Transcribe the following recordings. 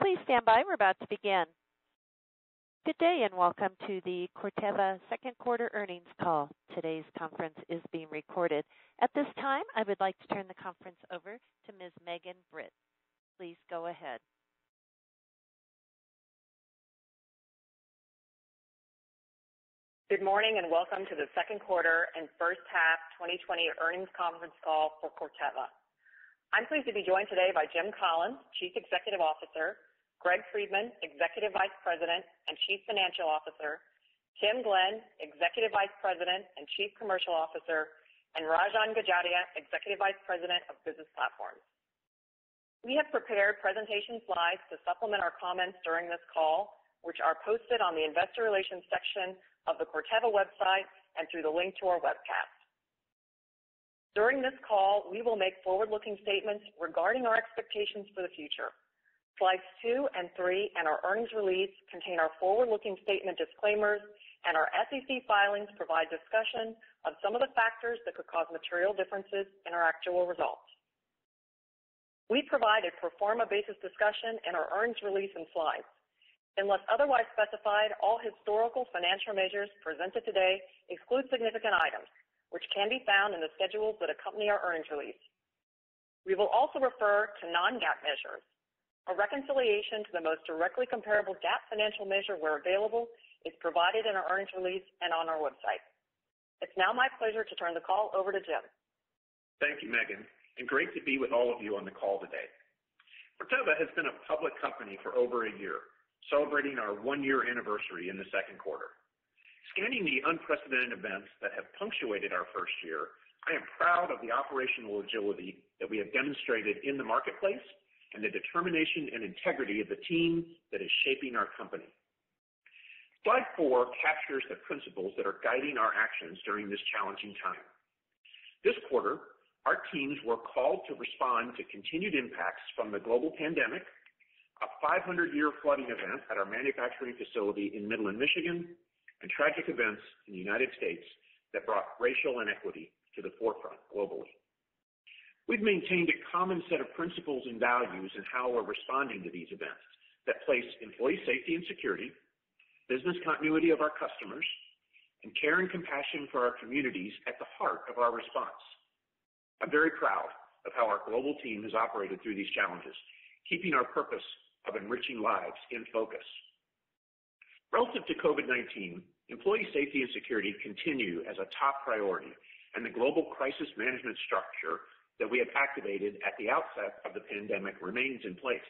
Please stand by. We're about to begin. Good day and welcome to the Corteva second quarter earnings call. Today's conference is being recorded. At this time, I would like to turn the conference over to Ms. Megan Britt. Please go ahead. Good morning and welcome to the second quarter and first half 2020 earnings conference call for Corteva. I'm pleased to be joined today by Jim Collins, Chief Executive Officer, Greg Friedman, Executive Vice President and Chief Financial Officer, Tim Glenn, Executive Vice President and Chief Commercial Officer, and Rajan Gajaria, Executive Vice President of Business Platforms. We have prepared presentation slides to supplement our comments during this call, which are posted on the Investor Relations section of the Corteva website and through the link to our webcast. During this call, we will make forward-looking statements regarding our expectations for the future. Slides 2 and 3 and our earnings release contain our forward-looking statement disclaimers, and our SEC filings provide discussion of some of the factors that could cause material differences in our actual results. We provide a pro forma basis discussion in our earnings release and slides. Unless otherwise specified, all historical financial measures presented today exclude significant items, which can be found in the schedules that accompany our earnings release. We will also refer to non-GAAP measures. A reconciliation to the most directly comparable GAAP financial measure where available is provided in our earnings release and on our website. It's now my pleasure to turn the call over to Jim. Thank you, Megan, and great to be with all of you on the call today. Corteva has been a public company for over a year, celebrating our one-year anniversary in the second quarter. Scanning the unprecedented events that have punctuated our first year, I am proud of the operational agility that we have demonstrated in the marketplace and the determination and integrity of the team that is shaping our company. Slide 4 captures the principles that are guiding our actions during this challenging time. This quarter, our teams were called to respond to continued impacts from the global pandemic, a 500-year flooding event at our manufacturing facility in Midland, Michigan, and tragic events in the United States that brought racial inequity to the forefront globally. We've maintained a common set of principles and values in how we're responding to these events that place employee safety and security, business continuity of our customers, and care and compassion for our communities at the heart of our response. I'm very proud of how our global team has operated through these challenges, keeping our purpose of enriching lives in focus. Relative to COVID-19, employee safety and security continue as a top priority, and the global crisis management structure that we have activated at the outset of the pandemic remains in place.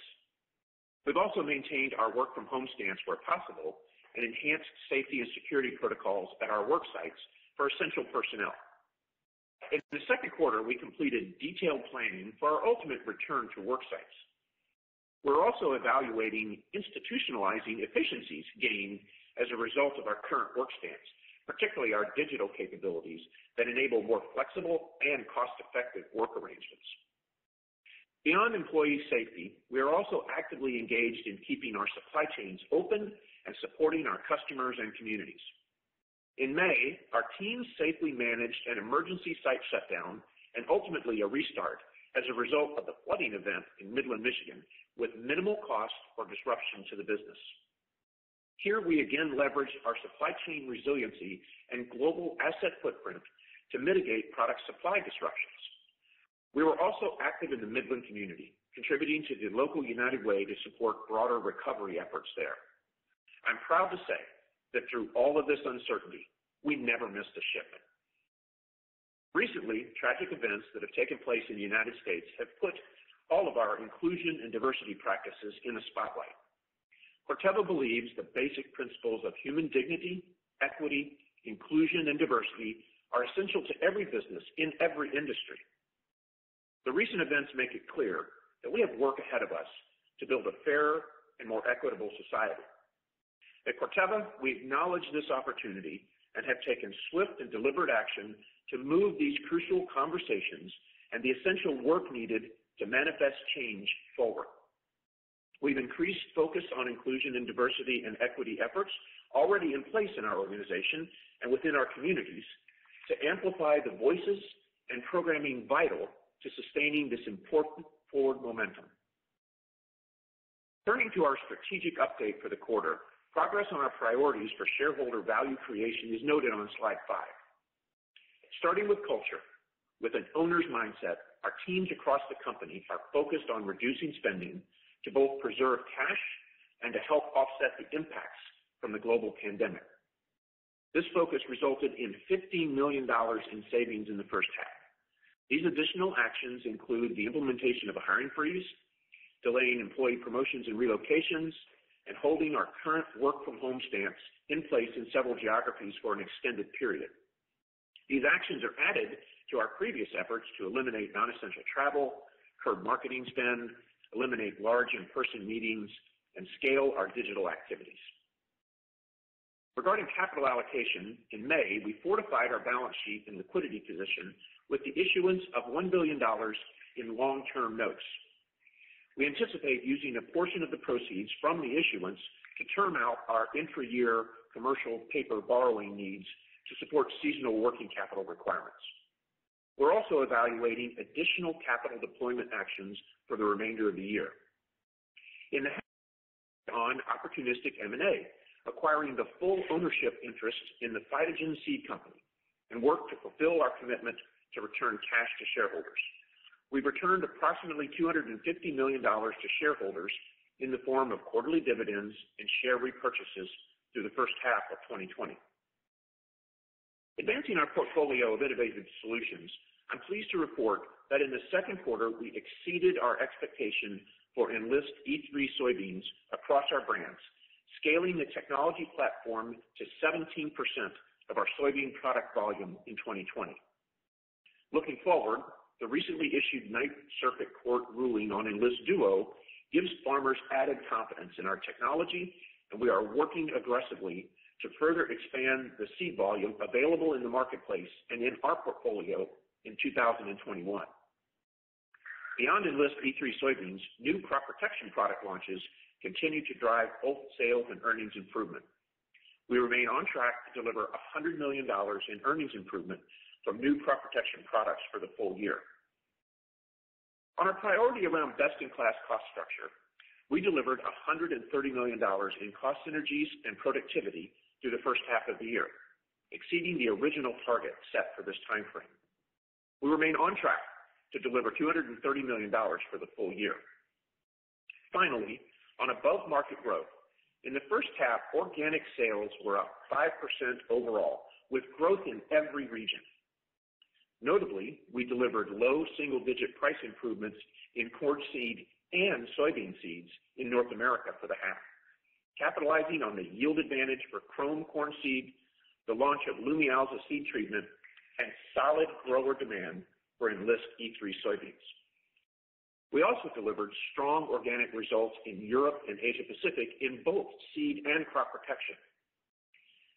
We've also maintained our work from home stance where possible and enhanced safety and security protocols at our work sites for essential personnel. In the second quarter, we completed detailed planning for our ultimate return to work sites. We're also evaluating institutionalizing efficiencies gained as a result of our current work stance, particularly our digital capabilities that enable more flexible and cost-effective work arrangements. Beyond employee safety, we are also actively engaged in keeping our supply chains open and supporting our customers and communities. In May, our teams safely managed an emergency site shutdown and ultimately a restart as a result of the flooding event in Midland, Michigan, with minimal cost or disruption to the business. Here we again leveraged our supply chain resiliency and global asset footprint to mitigate product supply disruptions. We were also active in the Midland community, contributing to the local United Way to support broader recovery efforts there. I'm proud to say that through all of this uncertainty, we never missed a shipment. Recently, tragic events that have taken place in the United States have put all of our inclusion and diversity practices in the spotlight. Corteva believes the basic principles of human dignity, equity, inclusion, and diversity are essential to every business in every industry. The recent events make it clear that we have work ahead of us to build a fairer and more equitable society. At Corteva, we acknowledge this opportunity and have taken swift and deliberate action to move these crucial conversations and the essential work needed to manifest change forward. We've increased focus on inclusion and diversity and equity efforts already in place in our organization and within our communities to amplify the voices and programming vital to sustaining this important forward momentum. Turning to our strategic update for the quarter, progress on our priorities for shareholder value creation is noted on slide 5. Starting with culture, with an owner's mindset, our teams across the company are focused on reducing spending to both preserve cash and to help offset the impacts from the global pandemic. This focus resulted in $15 million in savings in the first half. These additional actions include the implementation of a hiring freeze, delaying employee promotions and relocations, and holding our current work-from-home stance in place in several geographies for an extended period. These actions are added to our previous efforts to eliminate non-essential travel, curb marketing spend, eliminate large in-person meetings, and scale our digital activities. Regarding capital allocation, in May, we fortified our balance sheet and liquidity position with the issuance of $1 billion in long-term notes. We anticipate using a portion of the proceeds from the issuance to term out our intra-year commercial paper borrowing needs to support seasonal working capital requirements. We're also evaluating additional capital deployment actions for the remainder of the year. In the on opportunistic M&A, acquiring the full ownership interest in the Phytogen seed company, and work to fulfill our commitment to return cash to shareholders. We've returned approximately $250 million to shareholders in the form of quarterly dividends and share repurchases through the first half of 2020. Advancing our portfolio of innovative solutions, I'm pleased to report that in the second quarter, we exceeded our expectation for Enlist E3 soybeans across our brands, scaling the technology platform to 17% of our soybean product volume in 2020. Looking forward, the recently issued Ninth Circuit Court ruling on Enlist Duo gives farmers added confidence in our technology, and we are working aggressively to further expand the seed volume available in the marketplace and in our portfolio in 2021. Beyond Enlist E3 soybeans, new crop protection product launches continue to drive both sales and earnings improvement. We remain on track to deliver $100 million in earnings improvement from new crop protection products for the full year. On our priority around best-in-class cost structure, we delivered $130 million in cost synergies and productivity through the first half of the year, exceeding the original target set for this time frame. We remain on track to deliver $230 million for the full year. Finally, on above-market growth, in the first half, organic sales were up 5% overall, with growth in every region. Notably, we delivered low single-digit price improvements in corn seed and soybean seeds in North America for the half, capitalizing on the yield advantage for Qrome corn seed, the launch of Lumialza seed treatment, and solid grower demand for Enlist E3 soybeans. We also delivered strong organic results in Europe and Asia Pacific in both seed and crop protection.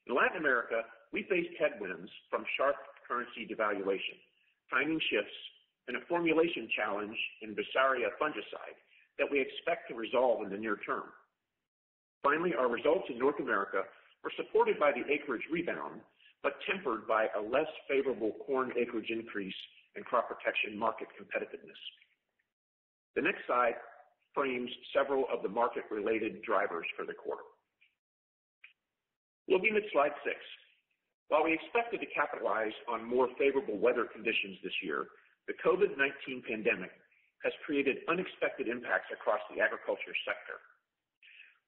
In Latin America, we faced headwinds from sharp currency devaluation, timing shifts, and a formulation challenge in Baccaria fungicide that we expect to resolve in the near term. Finally, our results in North America were supported by the acreage rebound, but tempered by a less favorable corn acreage increase and crop protection market competitiveness. The next slide frames several of the market-related drivers for the quarter. Looking at slide 6, while we expected to capitalize on more favorable weather conditions this year, the COVID-19 pandemic has created unexpected impacts across the agriculture sector.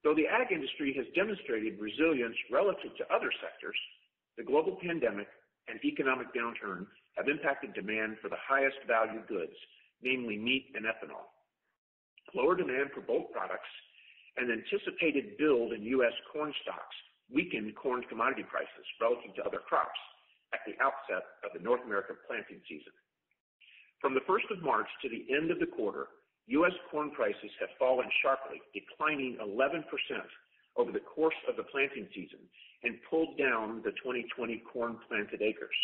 Though the ag industry has demonstrated resilience relative to other sectors, the global pandemic and economic downturn have impacted demand for the highest value goods, namely meat and ethanol. Lower demand for both products and anticipated build in U.S. corn stocks weakened corn commodity prices relative to other crops at the outset of the North American planting season. From the 1st of March to the end of the quarter, U.S. corn prices have fallen sharply, declining 11% over the course of the planting season and pulled down the 2020 corn planted acres.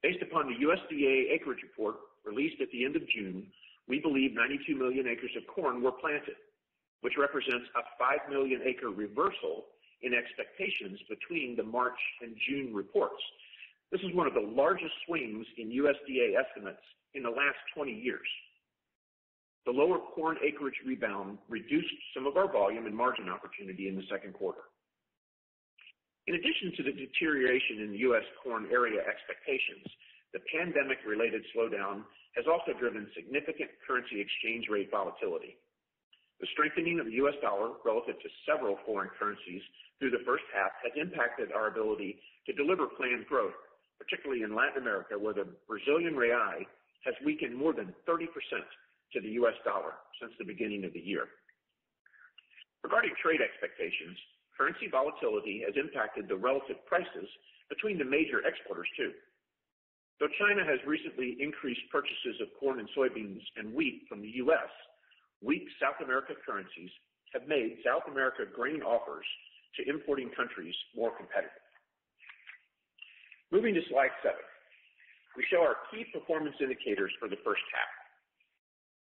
Based upon the USDA acreage report released at the end of June, we believe 92 million acres of corn were planted, which represents a 5 million acre reversal in expectations between the March and June reports. This is one of the largest swings in USDA estimates in the last 20 years. The lower corn acreage rebound reduced some of our volume and margin opportunity in the second quarter. In addition to the deterioration in U.S. corn area expectations, the pandemic-related slowdown has also driven significant currency exchange rate volatility. The strengthening of the U.S. dollar relative to several foreign currencies through the first half has impacted our ability to deliver planned growth, particularly in Latin America, where the Brazilian real has weakened more than 30% to the U.S. dollar since the beginning of the year. Regarding trade expectations, currency volatility has impacted the relative prices between the major exporters too. Though China has recently increased purchases of corn and soybeans and wheat from the U.S., weak South America currencies have made South America grain offers to importing countries more competitive. Moving to slide 7, we show our key performance indicators for the first half.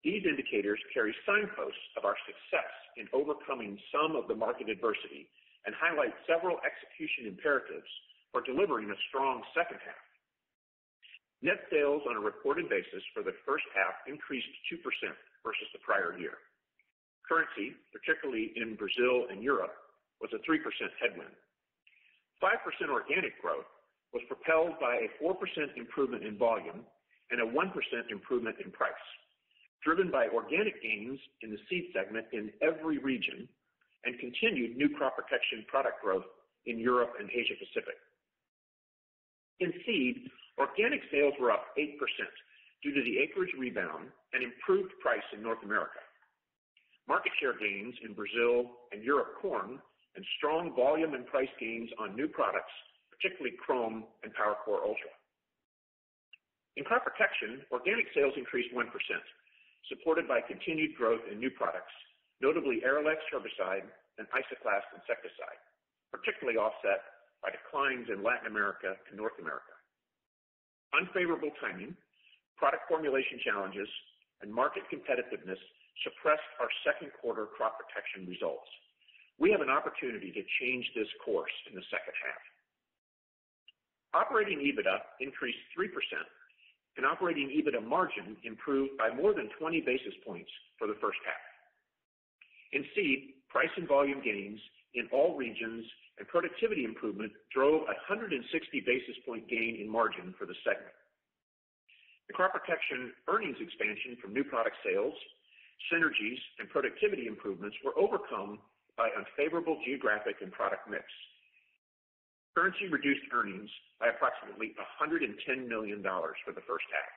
These indicators carry signposts of our success in overcoming some of the market adversity and highlight several execution imperatives for delivering a strong second half. Net sales on a reported basis for the first half increased 2% versus the prior year. Currency, particularly in Brazil and Europe, was a 3% headwind. 5% organic growth was propelled by a 4% improvement in volume and a 1% improvement in price, driven by organic gains in the seed segment in every region and continued new crop protection product growth in Europe and Asia Pacific. In seed, organic sales were up 8% due to the acreage rebound and improved price in North America. Market share gains in Brazil and Europe corn and strong volume and price gains on new products, particularly Qrome and PowerCore Ultra. In crop protection, organic sales increased 1%, supported by continued growth in new products, notably Arylex herbicide and Isoclast insecticide, particularly offset by declines in Latin America and North America. Unfavorable timing, product formulation challenges, and market competitiveness suppressed our second quarter crop protection results. We have an opportunity to change this course in the second half. Operating EBITDA increased 3%, and operating EBITDA margin improved by more than 20 basis points for the first half. In seed, price and volume gains in all regions and productivity improvement drove a 160 basis point gain in margin for the segment. The crop protection earnings expansion from new product sales, synergies, and productivity improvements were overcome by unfavorable geographic and product mix. Currency reduced earnings by approximately $110 million for the first half.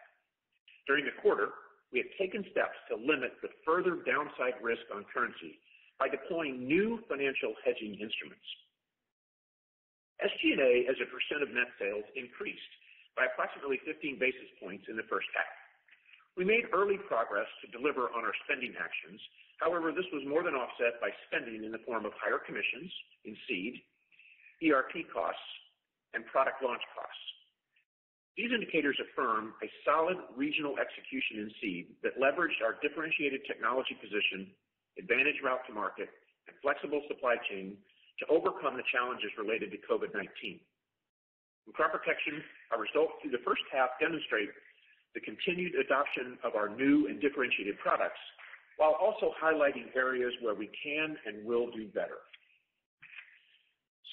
During the quarter, we have taken steps to limit the further downside risk on currency by deploying new financial hedging instruments. SG&A as a percent of net sales increased by approximately 15 basis points in the first half. We made early progress to deliver on our spending actions. However, this was more than offset by spending in the form of higher commissions in seed, ERP costs, and product launch costs. These indicators affirm a solid regional execution in seed that leveraged our differentiated technology position, advantage route to market, and flexible supply chain to overcome the challenges related to COVID-19. In crop protection, our results through the first half demonstrate the continued adoption of our new and differentiated products, while also highlighting areas where we can and will do better.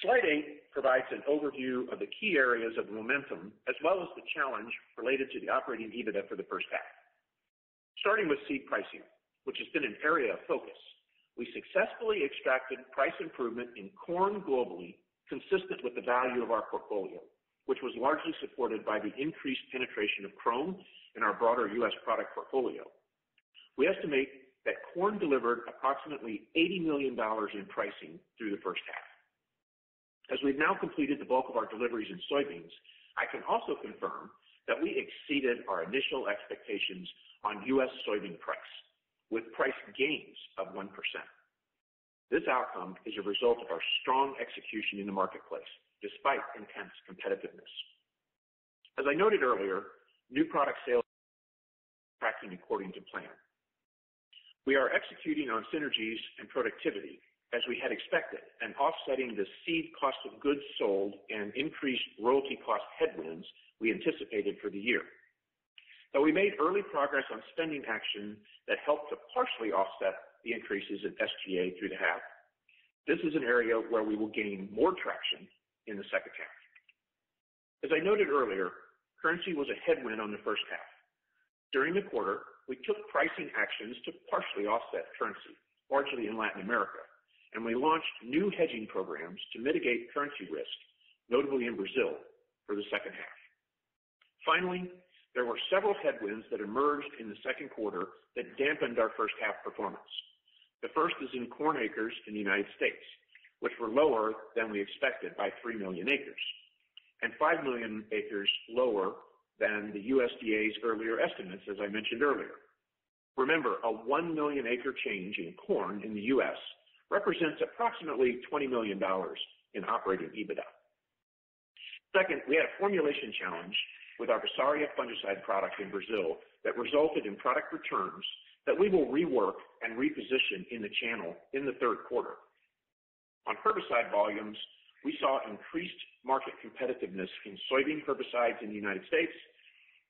Slide 8 provides an overview of the key areas of momentum as well as the challenge related to the operating EBITDA for the first half. Starting with seed pricing, which has been an area of focus, we successfully extracted price improvement in corn globally consistent with the value of our portfolio, which was largely supported by the increased penetration of Qrome in our broader U.S. product portfolio. We estimate that corn delivered approximately $80 million in pricing through the first half. As we've now completed the bulk of our deliveries in soybeans, I can also confirm that we exceeded our initial expectations on U.S. soybean price, with price gains of 1%. This outcome is a result of our strong execution in the marketplace, despite intense competitiveness. As I noted earlier, new product sales are tracking according to plan. We are executing on synergies and productivity as we had expected, and offsetting the seed cost of goods sold and increased royalty cost headwinds we anticipated for the year. Though we made early progress on spending action that helped to partially offset the increases in SG&A through the half, this is an area where we will gain more traction in the second half. As I noted earlier, currency was a headwind on the first half. During the quarter, we took pricing actions to partially offset currency, largely in Latin America, and we launched new hedging programs to mitigate currency risk, notably in Brazil, for the second half. Finally, there were several headwinds that emerged in the second quarter that dampened our first half performance. The first is in corn acres in the United States, which were lower than we expected by 3 million acres, and 5 million acres lower than the USDA's earlier estimates, as I mentioned earlier. Remember, a 1 million acre change in corn in the U.S. represents approximately $20 million in operating EBITDA. Second, we had a formulation challenge with our Visaria fungicide product in Brazil that resulted in product returns that we will rework and reposition in the channel in the third quarter. On herbicide volumes, we saw increased market competitiveness in soybean herbicides in the United States,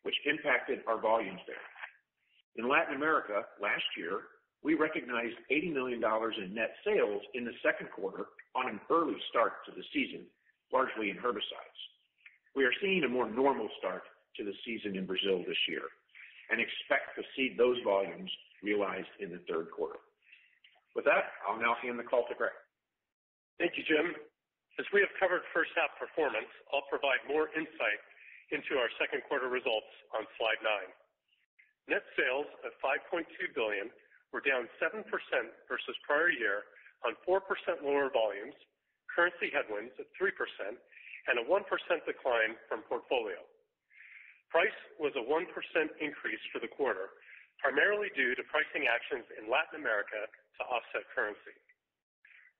which impacted our volumes there. In Latin America, last year, we recognized $80 million in net sales in the second quarter on an early start to the season, largely in herbicides. We are seeing a more normal start to the season in Brazil this year and expect to see those volumes realized in the third quarter. With that, I'll now hand the call to Greg. Thank you, Jim. As we have covered first half performance, I'll provide more insight into our second quarter results on slide 9. Net sales of $5.2 billion were down 7% versus prior year on 4% lower volumes, currency headwinds of 3%, and a 1% decline from portfolio. Price was a 1% increase for the quarter, primarily due to pricing actions in Latin America to offset currency.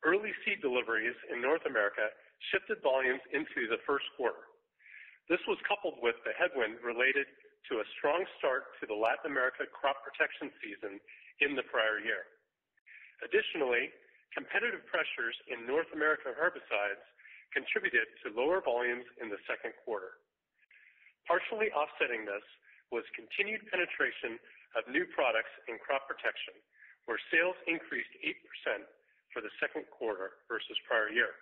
Early seed deliveries in North America shifted volumes into the first quarter. This was coupled with the headwind related to a strong start to the Latin America crop protection season in the prior year. Additionally, competitive pressures in North America herbicides contributed to lower volumes in the second quarter. Partially offsetting this was continued penetration of new products in crop protection, where sales increased 8% for the second quarter versus prior year.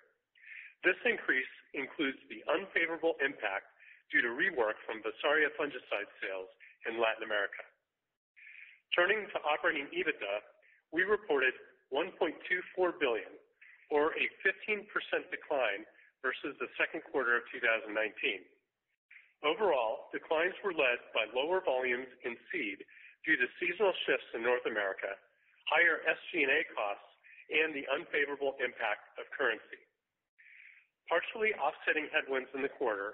This increase includes the unfavorable impact due to rework from Visaria fungicide sales in Latin America. Turning to operating EBITDA, we reported $1.24 billion, or a 15% decline versus the second quarter of 2019. Overall, declines were led by lower volumes in seed due to seasonal shifts in North America, higher SG&A costs, and the unfavorable impact of currency. Partially offsetting headwinds in the quarter,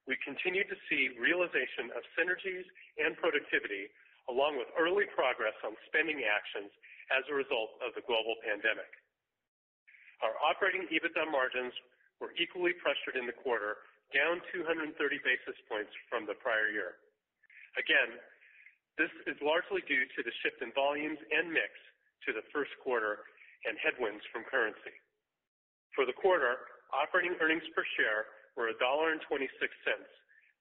we continued to see realization of synergies and productivity, along with early progress on spending actions as a result of the global pandemic. Our operating EBITDA margins were equally pressured in the quarter, down 230 basis points from the prior year. Again, this is largely due to the shift in volumes and mix to the first quarter and headwinds from currency. For the quarter, operating earnings per share were $1.26,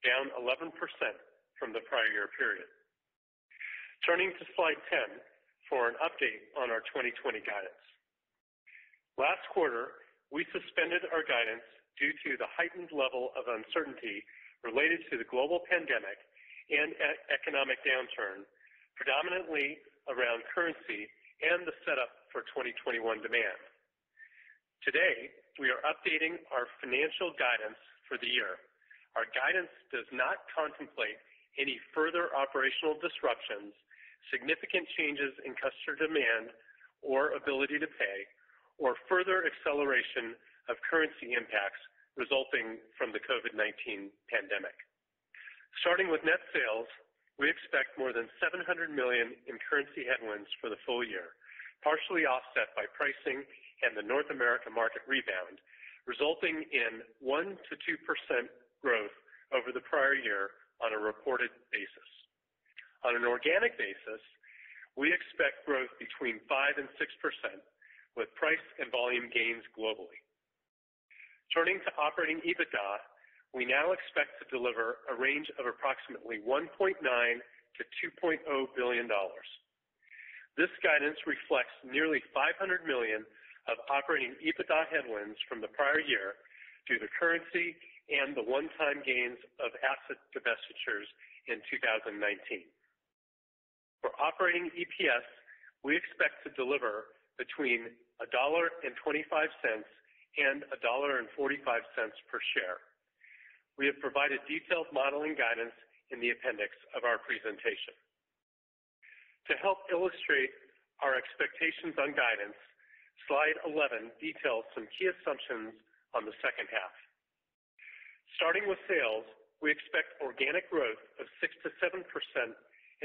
down 11% from the prior year period. Turning to slide 10 for an update on our 2020 guidance. Last quarter, we suspended our guidance due to the heightened level of uncertainty related to the global pandemic and economic downturn, predominantly around currency and the setup for 2021 demand. Today, we are updating our financial guidance for the year. Our guidance does not contemplate any further operational disruptions, significant changes in customer demand or ability to pay, or further acceleration of currency impacts resulting from the COVID-19 pandemic. Starting with net sales, we expect more than $700 million in currency headwinds for the full year, partially offset by pricing and the North America market rebound, resulting in 1% to 2% growth over the prior year on a reported basis. On an organic basis, we expect growth between 5% and 6%, with price and volume gains globally. Turning to operating EBITDA, we now expect to deliver a range of approximately $1.9 to $2.0 billion. This guidance reflects nearly $500 million of operating EBITDA headwinds from the prior year due to currency and the one-time gains of asset divestitures in 2019. For operating EPS, we expect to deliver between $1.25 and $1.45 per share. We have provided detailed modeling guidance in the appendix of our presentation. To help illustrate our expectations on guidance, slide 11 details some key assumptions on the second half. Starting with sales, we expect organic growth of 6 to 7%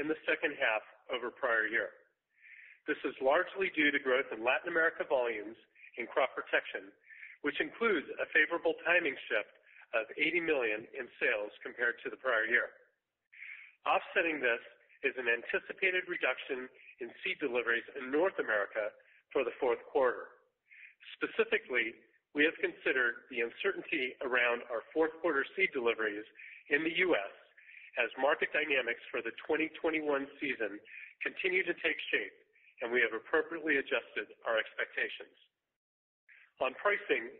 in the second half over prior year. This is largely due to growth in Latin America volumes in crop protection, which includes a favorable timing shift of $80 million in sales compared to the prior year. Offsetting this is an anticipated reduction in seed deliveries in North America for the fourth quarter. Specifically, we have considered the uncertainty around our fourth quarter seed deliveries in the U.S. as market dynamics for the 2021 season continue to take shape, and we have appropriately adjusted our expectations. On pricing,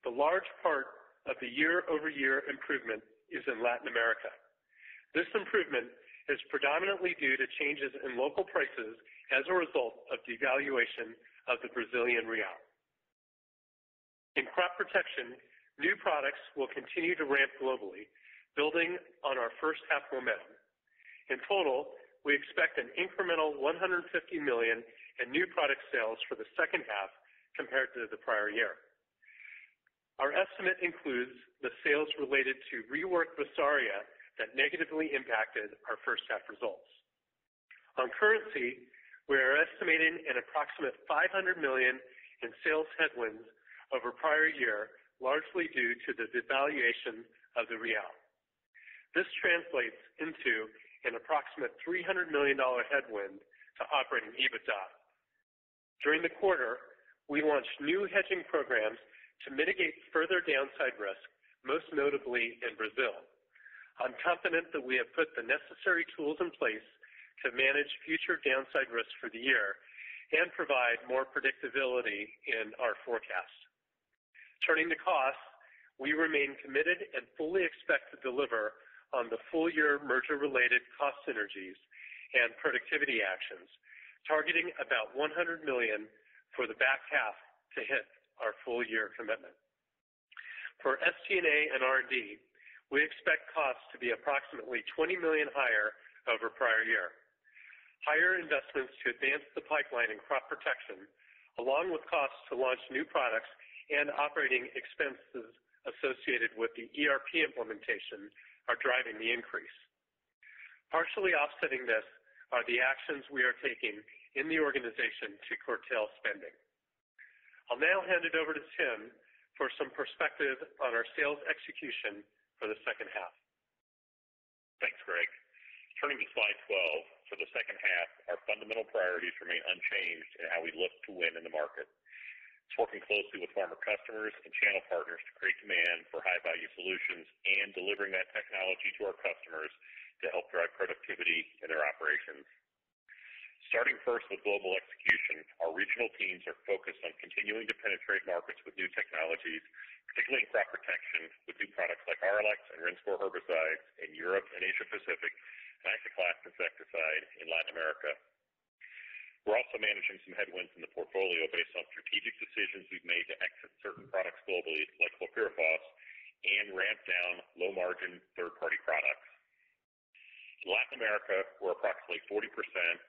the large part of the year-over-year improvement is in Latin America. This improvement is predominantly due to changes in local prices as a result of devaluation of the Brazilian real. In crop protection, new products will continue to ramp globally, building on our first half momentum. In total, we expect an incremental $150 million in new product sales for the second half compared to the prior year. Our estimate includes the sales related to reworked Visaria that negatively impacted our first half results. On currency, we are estimating an approximate $500 million in sales headwinds over prior year, largely due to the devaluation of the real. This translates into an approximate $300 million headwind to operating EBITDA. During the quarter, we launched new hedging programs to mitigate further downside risk, most notably in Brazil. I'm confident that we have put the necessary tools in place to manage future downside risk for the year and provide more predictability in our forecast. Turning to costs, we remain committed and fully expect to deliver on the full-year merger-related cost synergies and productivity actions, targeting about $100 million for the back half to hit our full-year commitment. For SG&A and R&D, we expect costs to be approximately $20 million higher over prior year. Higher investments to advance the pipeline in crop protection, along with costs to launch new products and operating expenses associated with the ERP implementation, are driving the increase. Partially offsetting this are the actions we are taking in the organization to curtail spending. I'll now hand it over to Tim for some perspective on our sales execution for the second half. Thanks, Greg. Turning to slide 12, for the second half, our fundamental priorities remain unchanged in how we look to win in the market. It's working closely with farmer customers and channel partners to create demand for high-value solutions and delivering that technology to our customers to help drive productivity in their operations. Starting first with global execution, our regional teams are focused on continuing to penetrate markets with new technologies, particularly in crop protection, with new products like Arylex and Rinskor herbicides in Europe and Asia Pacific, and Isoclast insecticide in Latin America. We're also managing some headwinds in the portfolio based on strategic decisions we've made to exit certain products globally, like chlorpyrifos, and ramp down low-margin third-party products. In Latin America, where approximately 40%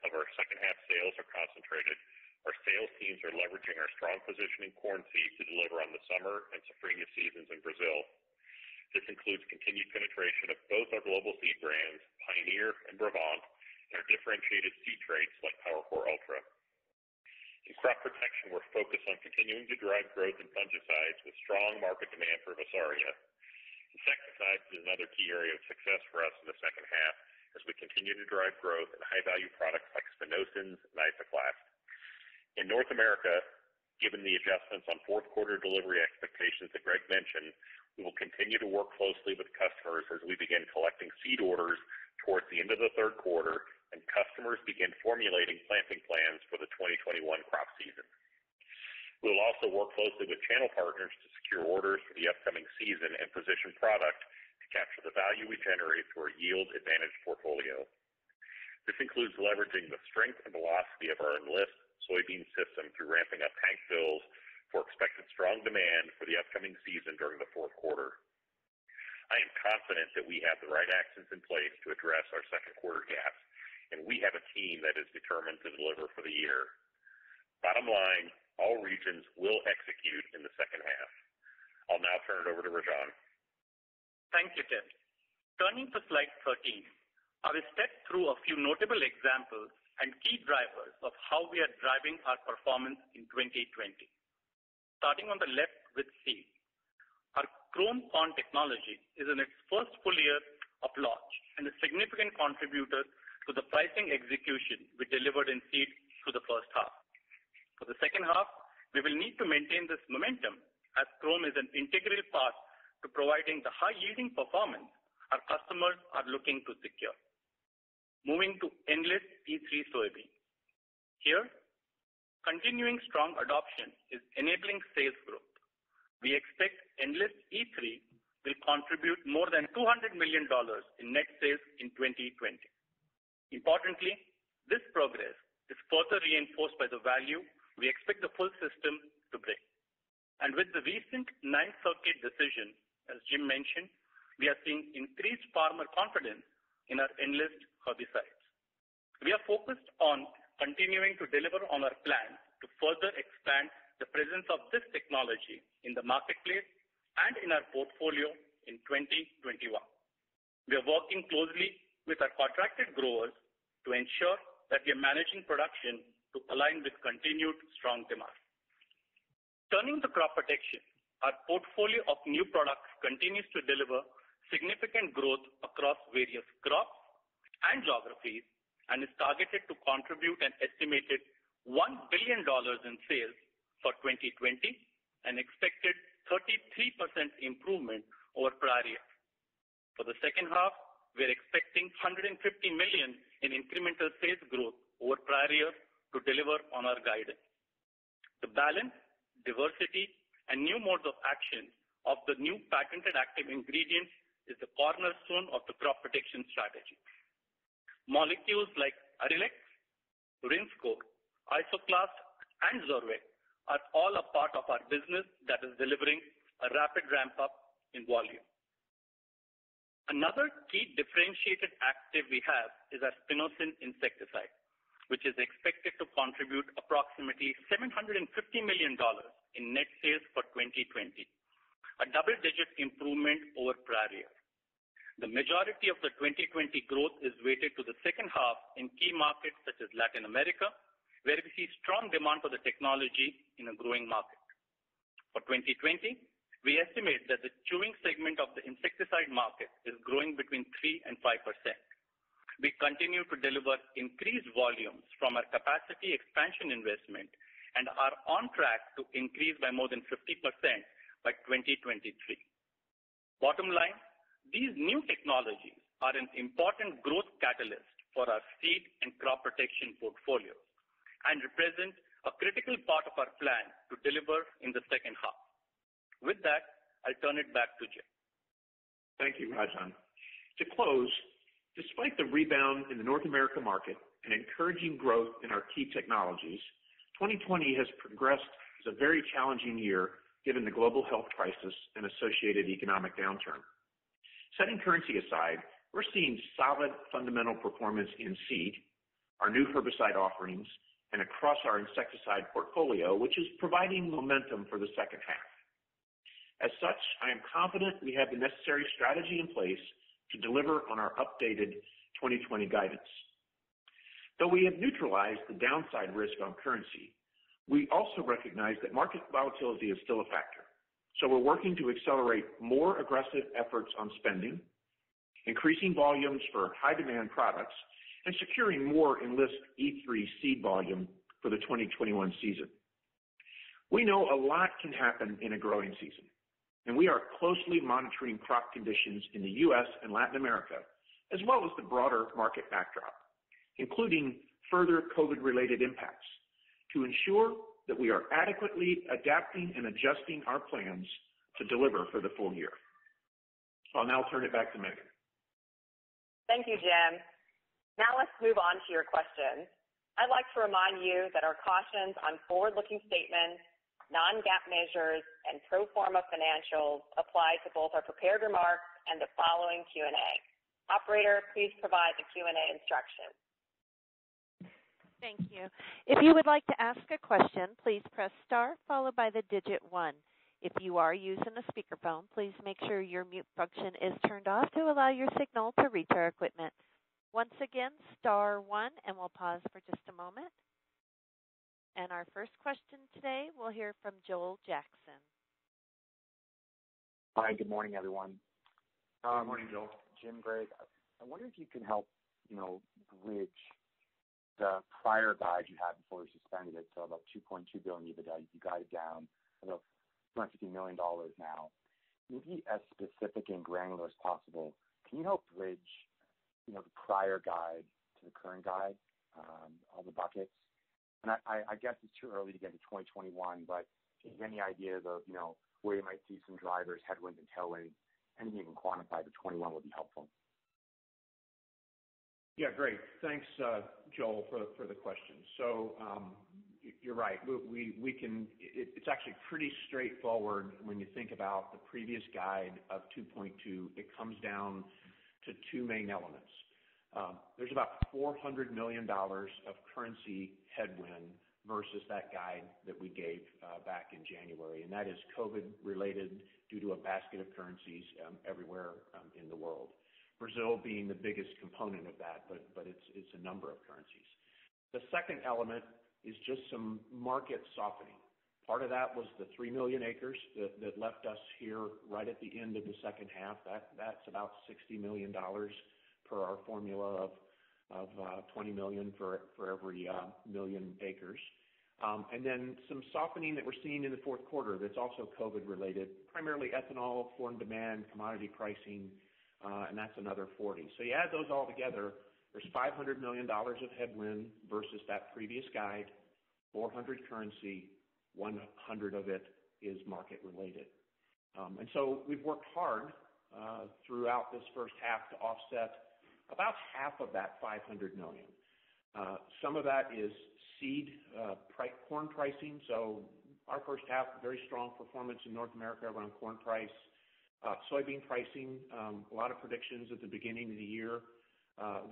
of our second half sales are concentrated, our sales teams are leveraging our strong position in corn seed to deliver on the summer and safrinha seasons in Brazil. This includes continued penetration of both our global seed brands, Pioneer and Brevant, and our differentiated seed traits like PowerCore Ultra. In crop protection, we're focused on continuing to drive growth in fungicides with strong market demand for Visaria. Insecticides is another key area of success for us in the second half, as we continue to drive growth in high-value products like Spinosins and Isoclast. In North America, given the adjustments on fourth quarter delivery expectations that Greg mentioned, we will continue to work closely with customers as we begin collecting seed orders towards the end of the third quarter and customers begin formulating planting plans for the 2021 crop season. We will also work closely with channel partners to secure orders for the upcoming season and position product to capture the value we generate through our yield-advantaged portfolio. This includes leveraging the strength and velocity of our Enlist soybean system through ramping up tank fills for expected strong demand for the upcoming season during the fourth quarter. I am confident that we have the right actions in place to address our second quarter gaps, and we have a team that is determined to deliver for the year. Bottom line, all regions will execute in the second half. I'll now turn it over to Rajan. Thank you, Tim. Turning to slide 13, I will step through a few notable examples and key drivers of how we are driving our performance in 2020. Starting on the left with seed. Our Chrome corn technology is in its first full year of launch and a significant contributor to the pricing execution we delivered in seed through the first half. For the second half, we will need to maintain this momentum as Chrome is an integral part to providing the high-yielding performance our customers are looking to secure. Moving to Enlist E3 soybean. Here, continuing strong adoption is enabling sales growth. We expect Enlist E3 will contribute more than $200 million in net sales in 2020. Importantly, this progress is further reinforced by the value we expect the full system to bring. And with the recent Ninth Circuit decision, as Jim mentioned, we are seeing increased farmer confidence in our Enlist herbicides. We are focused on continuing to deliver on our plan to further expand the presence of this technology in the marketplace and in our portfolio in 2021. We are working closely with our contracted growers to ensure that we are managing production to align with continued strong demand. Turning to crop protection, our portfolio of new products continues to deliver significant growth across various crops and geographies and is targeted to contribute an estimated $1 billion in sales for 2020, an expected 33% improvement over prior year. For the second half, we are expecting $150 million in incremental sales growth over prior year to deliver on our guidance. The balance, diversity, and new modes of action of the new patented active ingredients is the cornerstone of the crop protection strategy. Molecules like Arilex, Rinskor, Isoclast, and Zorvec are all a part of our business that is delivering a rapid ramp-up in volume. Another key differentiated active we have is our spinosyn insecticide, which is expected to contribute approximately $750 million in net sales for 2020, a double-digit improvement over prior year. The majority of the 2020 growth is weighted to the second half in key markets such as Latin America, where we see strong demand for the technology in a growing market. For 2020, we estimate that the chewing segment of the insecticide market is growing between 3 and 5%. We continue to deliver increased volumes from our capacity expansion investment and are on track to increase by more than 50% by 2023. Bottom line, these new technologies are an important growth catalyst for our seed and crop protection portfolios and represent a critical part of our plan to deliver in the second half. With that, I'll turn it back to Jim. Thank you, Rajan. To close, despite the rebound in the North America market and encouraging growth in our key technologies, 2020 has progressed as a very challenging year given the global health crisis and associated economic downturn. Setting currency aside, we're seeing solid fundamental performance in seed, our new herbicide offerings, and across our insecticide portfolio, which is providing momentum for the second half. As such, I am confident we have the necessary strategy in place to deliver on our updated 2020 guidance. Though we have neutralized the downside risk on currency, we also recognize that market volatility is still a factor. So we're working to accelerate more aggressive efforts on spending, increasing volumes for high-demand products, and securing more Enlist E3 seed volume for the 2021 season. We know a lot can happen in a growing season, and we are closely monitoring crop conditions in the U.S. and Latin America, as well as the broader market backdrop. including further COVID-related impacts, to ensure that we are adequately adapting and adjusting our plans to deliver for the full year. I'll now turn it back to Megan. Thank you, Jim. Now let's move on to your questions. I'd like to remind you that our cautions on forward-looking statements, non-GAAP measures, and pro forma financials apply to both our prepared remarks and the following Q&A. Operator, please provide the Q&A instructions. Thank you. If you would like to ask a question, please press star followed by the digit 1. If you are using a speakerphone, please make sure your mute function is turned off to allow your signal to reach our equipment. Once again, star 1, and we'll pause for just a moment. And our first question today, we'll hear from Joel Jackson. Hi, good morning, everyone. Good morning, Joel. Jim, Greg, I wonder if you can help, bridge the prior guide you had before you suspended it, so about $2.2 billion EBITDA. You guided down about $250 million now. Maybe as specific and granular as possible. Can you help bridge, the prior guide to the current guide, all the buckets? And I guess it's too early to get to 2021, but just any ideas of, where you might see some drivers, headwinds and tailwinds, anything you can quantify for 21 would be helpful. Yeah, great. Thanks, Joel, for the question. So you're right. We can. It's actually pretty straightforward when you think about the previous guide of 2.2. It comes down to two main elements. There's about $400 million of currency headwind versus that guide that we gave back in January, and that is COVID-related due to a basket of currencies everywhere in the world. Brazil being the biggest component of that, but it's a number of currencies. The second element is just some market softening. Part of that was the 3 million acres that left us here right at the end of the second half. That's about $60 million per our formula of 20 million for every million acres. And then some softening that we're seeing in the fourth quarter that's also COVID-related, primarily ethanol, foreign demand, commodity pricing, and that's another 40. So you add those all together, there's $500 million of headwind versus that previous guide, 400 currency, 100 of it is market-related. And so we've worked hard throughout this first half to offset about half of that $500 million. Some of that is seed corn pricing. So our first half, very strong performance in North America around corn price. Soybean pricing, a lot of predictions at the beginning of the year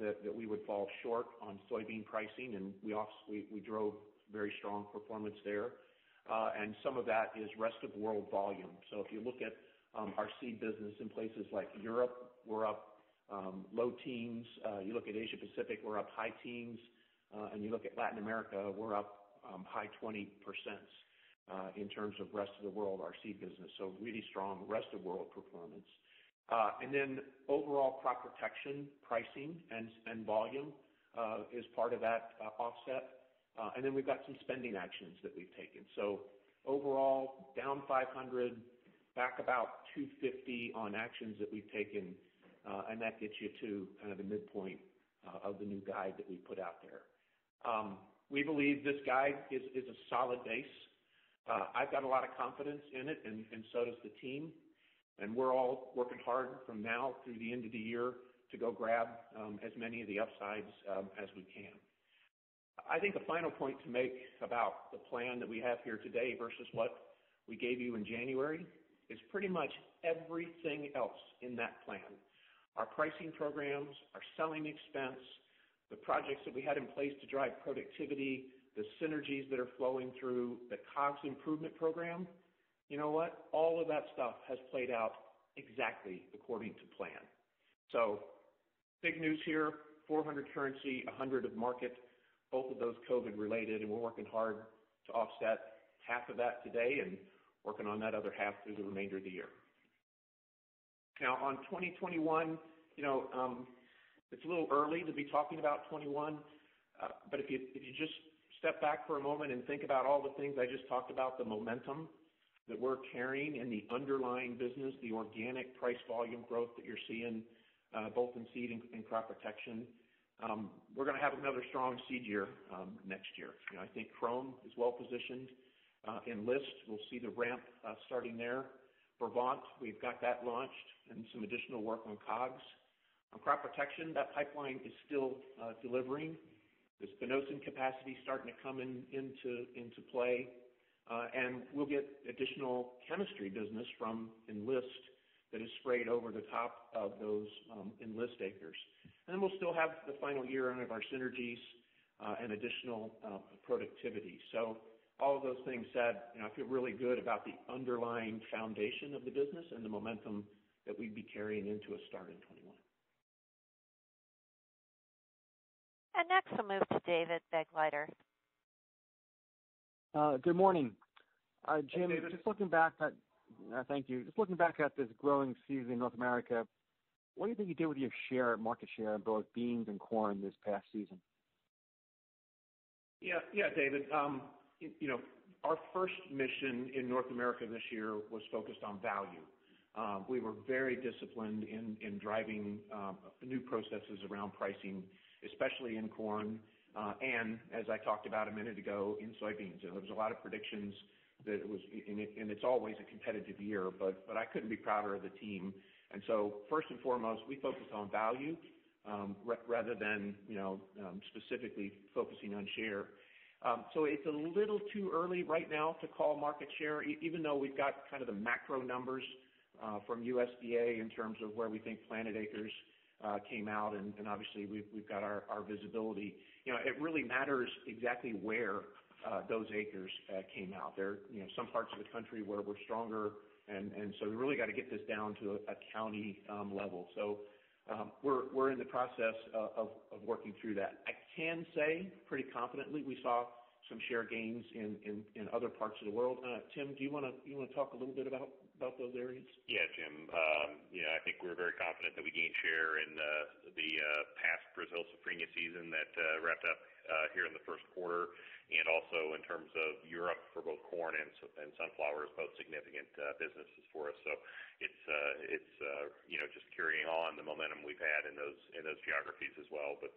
that we would fall short on soybean pricing, and we drove very strong performance there. And some of that is rest of world volume. So if you look at our seed business in places like Europe, we're up low teens. You look at Asia Pacific, we're up high teens. And you look at Latin America, we're up high 20% in terms of rest of the world, our seed business. So really strong rest of world performance. And then overall crop protection pricing and volume is part of that offset. And then we've got some spending actions that we've taken. So overall, down 500, back about 250 on actions that we've taken, and that gets you to kind of the midpoint of the new guide that we put out there. We believe this guide is a solid base. I've got a lot of confidence in it, and so does the team. And we're all working hard from now through the end of the year to go grab as many of the upsides as we can. I think a final point to make about the plan that we have here today versus what we gave you in January is pretty much everything else in that plan. Our pricing programs, our selling expense, the projects that we had in place to drive productivity, the synergies that are flowing through, the COGS improvement program, you know what? All of that stuff has played out exactly according to plan. So big news here, 400 currency, 100 of market, both of those COVID-related, and we're working hard to offset half of that today and working on that other half through the remainder of the year. Now, on 2021, it's a little early to be talking about 21, but if you just step back for a moment and think about all the things I just talked about, the momentum that we're carrying in the underlying business, the organic price volume growth that you're seeing both in seed and crop protection, we're going to have another strong seed year next year. I think Qrome is well positioned. Enlist, we'll see the ramp starting there. Brevant, we've got that launched, and some additional work on COGS. On crop protection, that pipeline is still delivering. The spinosyn capacity starting to come into play, and we'll get additional chemistry business from Enlist that is sprayed over the top of those Enlist acres. And then we'll still have the final year of our synergies and additional productivity. So all of those things said, I feel really good about the underlying foundation of the business and the momentum that we'd be carrying into a start in 21. And next we'll move to David Begleiter. Good morning. Jim, hey, David. just looking back at, thank you. Just looking back at this growing season in North America, what do you think you did with your market share in both beans and corn this past season? Yeah, David. Our first mission in North America this year was focused on value. We were very disciplined in driving new processes around pricing, especially in corn, and as I talked about a minute ago, in soybeans. There was a lot of predictions that it was, and it's always a competitive year, but I couldn't be prouder of the team. And so first and foremost, we focused on value rather than specifically focusing on share. So it's a little too early right now to call market share, even though we've got kind of the macro numbers from USDA in terms of where we think planted acres came out, and obviously we've got our visibility. It really matters exactly where those acres came out. There are some parts of the country where we're stronger, and so we really got to get this down to a county level. So we're in the process of working through that. I can say pretty confidently we saw some share gains in other parts of the world. Tim, do you want to talk a little bit about those areas? Yeah, Jim. I think we're very confident that we gained share in the past Brazil safrinha season that wrapped up here in the first quarter, and also in terms of Europe for both corn and sunflowers, both significant businesses for us. So it's just carrying on the momentum we've had in those geographies as well. But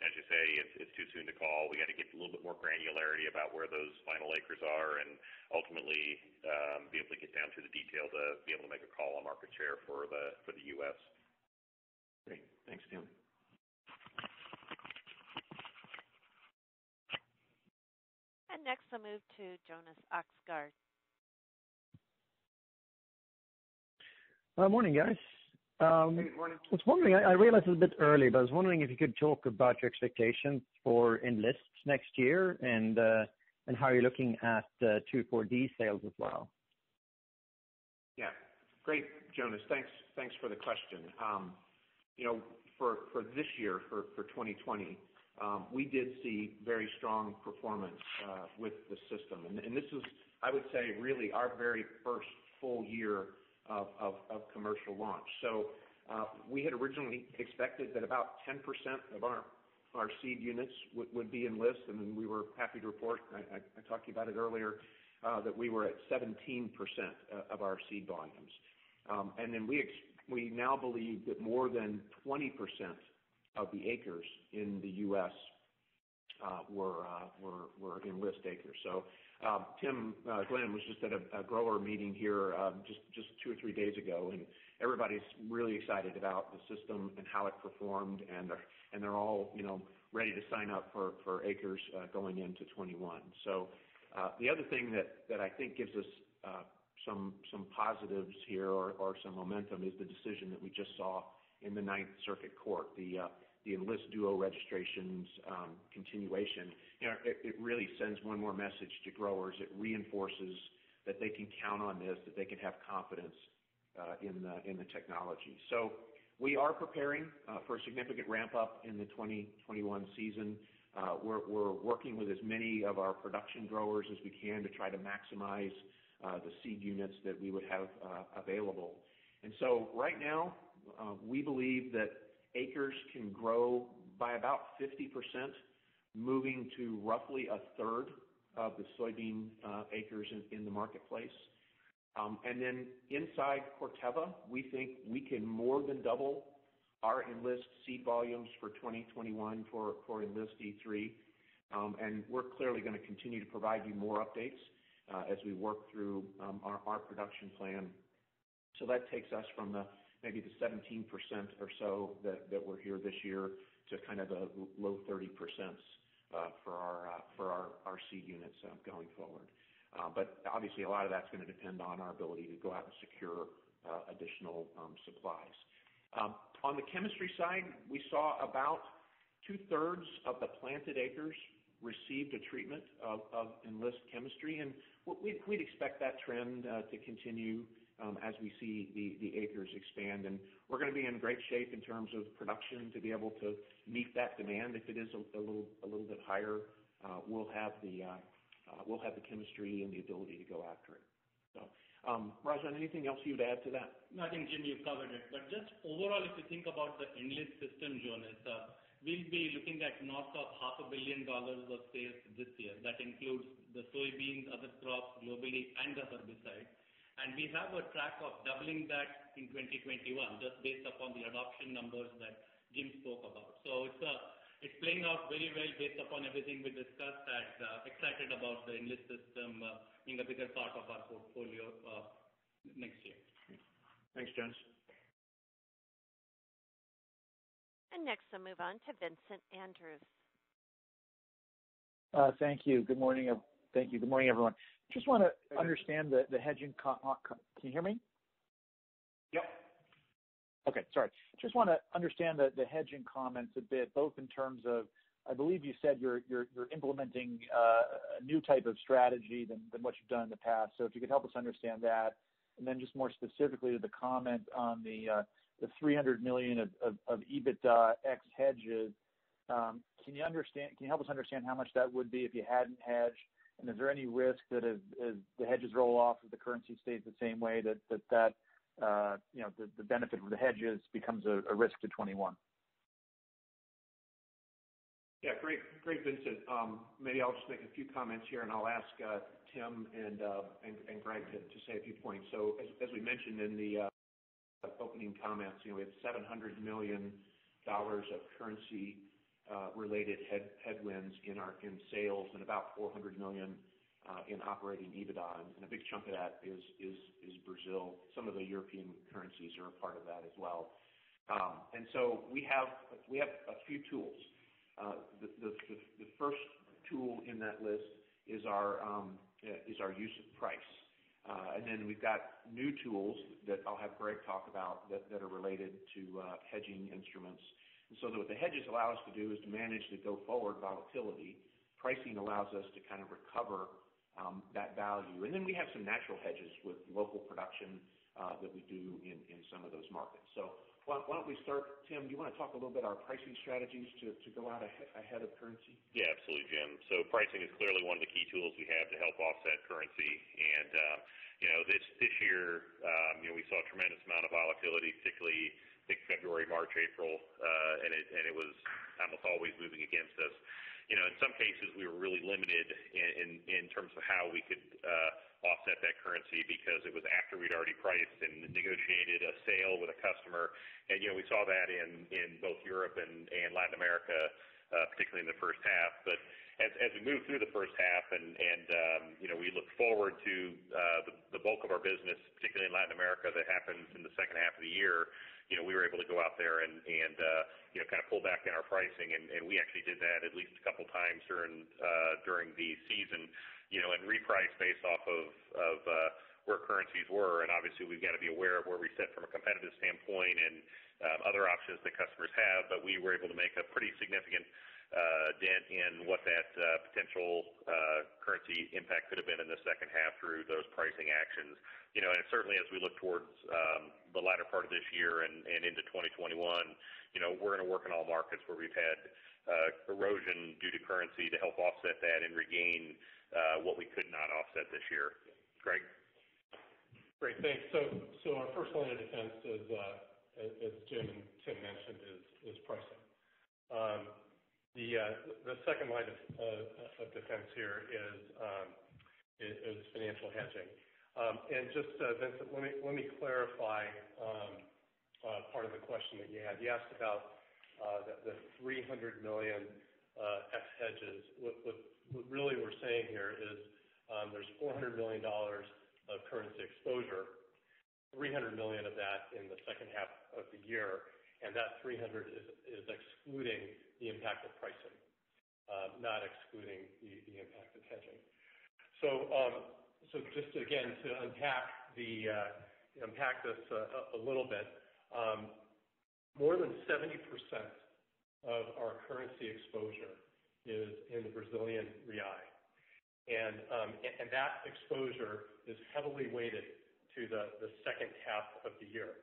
as you say, it's too soon to call. We got to get a little bit more granularity about where those final acres are, and ultimately be able to get down to the detail to be able to make a call on market share for the U.S. Great, thanks, Tim. And next I'll move to Jonas Oxgaard. Morning, guys. Hey, good morning. I was wondering, I realize it's a bit early, but I was wondering if you could talk about your expectations for Enlist next year and how you're looking at 2,4-D sales as well. Yeah, great, Jonas. Thanks for the question. For this year, for 2020, we did see very strong performance with the system. And this is, I would say, really our very first full year of commercial launch. So we had originally expected that about 10% of our seed units would be Enlist, and we were happy to report, I talked to you about it earlier, that we were at 17% of our seed volumes. And then we now believe that more than 20% of the acres in the U.S. were Enlist acres. So Tim Glenn was just at a grower meeting here just 2 or 3 days ago, and everybody's really excited about the system and how it performed, and they're all ready to sign up for acres going into 21. So the other thing that I think gives us some positives here or some momentum is the decision that we just saw in the Ninth Circuit Court, the Enlist Duo registrations continuation. It really sends one more message to growers. It reinforces that they can count on this, that they can have confidence in the technology. So we are preparing for a significant ramp up in the 2021 season. We're working with as many of our production growers as we can to try to maximize the seed units that we would have available. And so right now, we believe that acres can grow by about 50%, moving to roughly a third of the soybean acres in the marketplace. And then inside Corteva, we think we can more than double our Enlist seed volumes for 2021 for Enlist E3. And we're clearly going to continue to provide you more updates as we work through our production plan. So that takes us from maybe the 17% or so that we're here this year to kind of the low 30% for our seed units going forward. But obviously a lot of that's going to depend on our ability to go out and secure additional supplies. On the chemistry side, we saw about 2/3 of the planted acres received a treatment of Enlist chemistry, and we'd expect that trend to continue as we see the acres expand. And we're going to be in great shape in terms of production to be able to meet that demand. If it is a little bit higher, we'll have the chemistry and the ability to go after it. So, Rajan, anything else you'd add to that? No, I think, Jim, you covered it. But just overall, if you think about the Enlist system, Jonas, we'll be looking at north of $500 million of sales this year. That includes the soybeans, other crops globally, and the herbicides. And we have a track of doubling that in 2021, just based upon the adoption numbers that Jim spoke about. So it's playing out very well based upon everything we discussed, and excited about the Enlist system being a bigger part of our portfolio next year. Thanks, Jonas. And next, I'll move on to Vincent Andrews. Thank you. Good morning. Thank you. Good morning, everyone. Just want to understand the hedging. Can you hear me? Yep. Okay, sorry. Just want to understand the hedging comments a bit, both in terms of, I believe you said you're implementing a new type of strategy than what you've done in the past. So if you could help us understand that, and then just more specifically to the comment on the $300 million of EBITDA ex hedges. Can you help us understand how much that would be if you hadn't hedged? And is there any risk that as the hedges roll off, if the currency stays the same way, that the benefit of the hedges becomes a risk to 21? Yeah, great, Vincent. Maybe I'll just make a few comments here, and I'll ask Tim and Greg to say a few points. So as we mentioned in the opening comments, we have $700 million of currency related headwinds in sales, and about $400 million in operating EBITDA, and a big chunk of that is Brazil. Some of the European currencies are a part of that as well. And so we have a few tools. The first tool in that list is our use of price. And then we've got new tools that I'll have Greg talk about that are related to hedging instruments. And so what the hedges allow us to do is to manage the go-forward volatility. Pricing allows us to kind of recover that value. And then we have some natural hedges with local production that we do in some of those markets. So why don't we start, Tim, do you want to talk a little bit our pricing strategies to go out ahead of currency? Yeah, absolutely, Jim. So pricing is clearly one of the key tools we have to help offset currency. And, this year, we saw a tremendous amount of volatility, particularly I think February, March, April, and it was almost always moving against us. In some cases, we were really limited in terms of how we could offset that currency, because it was after we'd already priced and negotiated a sale with a customer. And, we saw that in both Europe and Latin America, particularly in the first half. But as we move through the first half and we look forward to the bulk of our business, particularly in Latin America, that happens in the second half of the year, we were able to go out there and kind of pull back in our pricing, and we actually did that at least a couple times during the season, and reprice based off of where currencies were. And obviously we've got to be aware of where we sit from a competitive standpoint and other options that customers have, but we were able to make a pretty significant dent in what that potential currency impact could have been in the second half through those pricing actions. And certainly as we look towards the latter part of this year and into 2021, we're going to work in all markets where we've had erosion due to currency to help offset that and regain what we could not offset this year. Greg? Great, thanks. So our first line of defense is, as Jim and Tim mentioned, is pricing. The second line of defense here is financial hedging. And just Vincent, let me clarify part of the question that you had. You asked about the $300 million ex hedges. What really we're saying here is there's $400 million of currency exposure, $300 million of that in the second half of the year, and that 300 is excluding the impact of pricing, not excluding the impact of hedging. So just again to unpack this a little bit, more than 70% of our currency exposure is in the Brazilian real, and that exposure is heavily weighted to the second half of the year.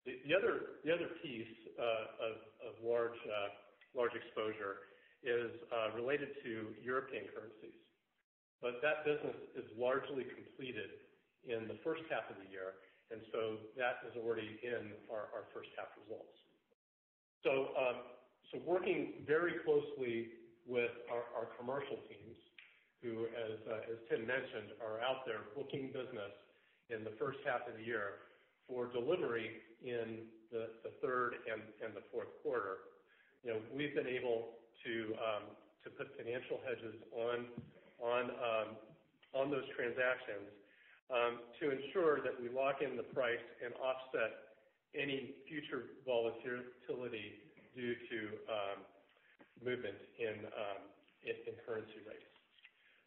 The other piece of large exposure is related to European currencies, but that business is largely completed in the first half of the year, and so that is already in our first half results. So working very closely with our commercial teams, who, as Tim mentioned, are out there booking business in the first half of the year for delivery in the third and the fourth quarter. We've been able to put financial hedges on those transactions to ensure that we lock in the price and offset any future volatility due to movement in currency rates.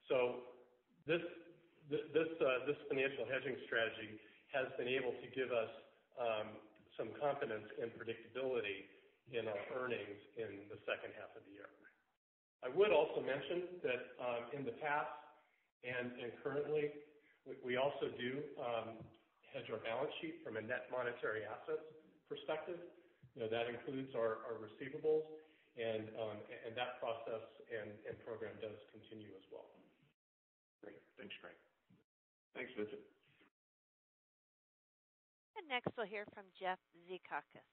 So this financial hedging strategy has been able to give us some confidence and predictability in our earnings in the second half of the year. I would also mention that in the past and currently, we also do hedge our balance sheet from a net monetary assets perspective. That includes our receivables, and that process and program does continue as well. Great. Thanks, Greg. Thanks, Vincent. And next we'll hear from Jeff Zekauskas.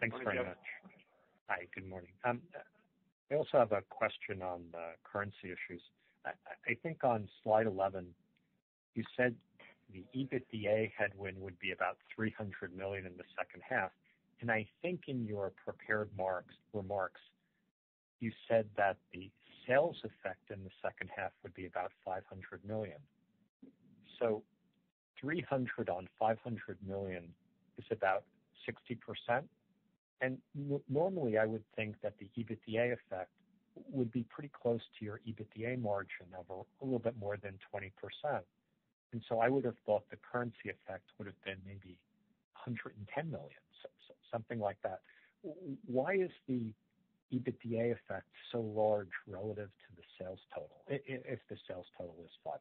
Thanks Morning, very Jeff. much. Hi, good morning. I also have a question on the currency issues. I think on slide 11, you said the EBITDA headwind would be about $300 million in the second half. And I think in your prepared remarks, you said that the sales effect in the second half would be about $500 million. So 300 on 500 million is about 60%. And normally I would think that the EBITDA effect would be pretty close to your EBITDA margin of a little bit more than 20%. And so I would have thought the currency effect would have been maybe 110 million, something like that. Why is the EBITDA effect so large relative to the sales total, if the sales total is 500?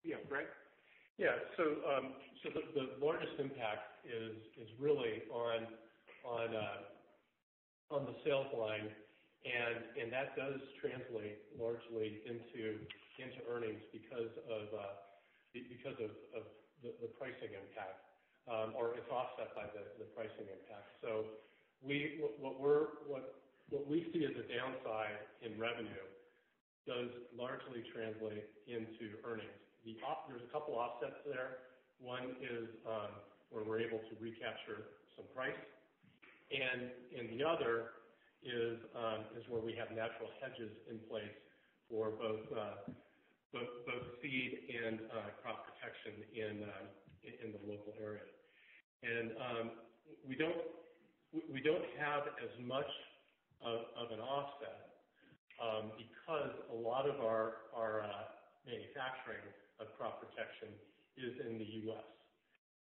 Yeah, Greg? Yeah, so the largest impact is really on the sales line, and that does translate largely into earnings because of the pricing impact, or it's offset by the pricing impact. So what we see as a downside in revenue does largely translate into earnings. There's a couple offsets there. One is where we're able to recapture some price, and the other is where we have natural hedges in place for both seed and crop protection in the local area. And we don't have as much of an offset because a lot of our manufacturing of crop protection is in the U.S.